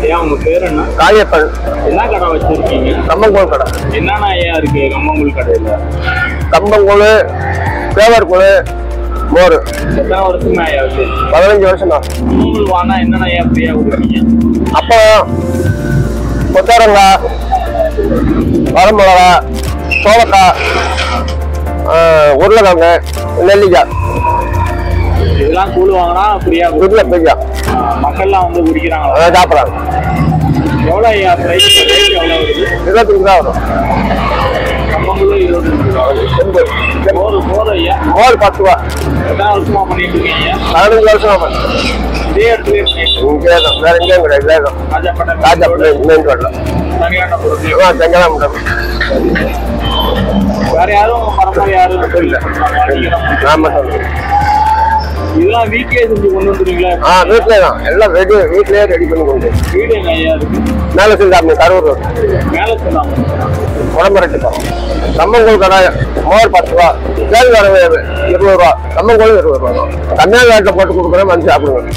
ஐயா உங்க பேர் என்ன? காளியப்பன். என்ன கடை வச்சிருக்கீங்க? கம்பங்கூழ் கடை. என்னென்ன ஐயா இருக்கு கம்பங்கூழ் கடையில? கம்பங்கூழ், சேவர் கூழ், மோர். எத்தனை வருஷமா ஐயா வச்சு? 15 வருஷம் தான். கம்பங்கூழ் வாங்கினா என்னென்ன ஐயா ஃப்ரீயா கொடுப்பீங்க? அப்போ கொத்தரங்காய், வரமிளகா, சோளக்காய், உருளைக்கிழங்கு, நெல்லிக்காய், இதெல்லாம் கூழ் வாங்கினா ஃப்ரீயா வீட்டில் போய்க்கா. மக்கள்லாம் வந்து குடிக்கிறாங்களா? சாப்பிட்றாங்க. எவ்வளோ ஐயா பிரைஸ்? எவ்வளோ வருது? 25 ரூபா வரும். கம்பங்கூழ் 25 ரூபா. மோர் ஐயா? மோர் 10 ரூபா. எத்தனை வருஷமா பண்ணிட்டு இருக்கீங்க? 15 வருஷமா. இதே இடத்துல இருக்கீங்க? இங்கே தான், வேற எங்கேயும் கிடையாது. ராஜாப்பட்டை மெயின் ரோட்ல. தனியான பொருள் செங்கலாம் மட்டும். வேற யாரும் பரம்பரை யாரும் இல்லை, நான் மட்டும். இதெல்லாம் வீட்லயே செஞ்சு கொண்டு வந்துருவீங்களா? வீட்டிலே தான் எல்லாம் வீட்லயே ரெடி பண்ணி கொண்டு. வீடு எங்க ஐயா இருக்கு? மேலே செஞ்சாங்க கரூர் ரோடு. மேலே சொல்லாம உடம்புரட்டு போகிறோம். கம்பங்கூழ் கடை மோர் 10 ரூபா, சேல் கடை 20 ரூபா, கம்பங்கூழ் 20 ரூபா. தமிழ்நாட்டில் போட்டு கொடுக்குறேன், வந்து சாப்பிடுங்க.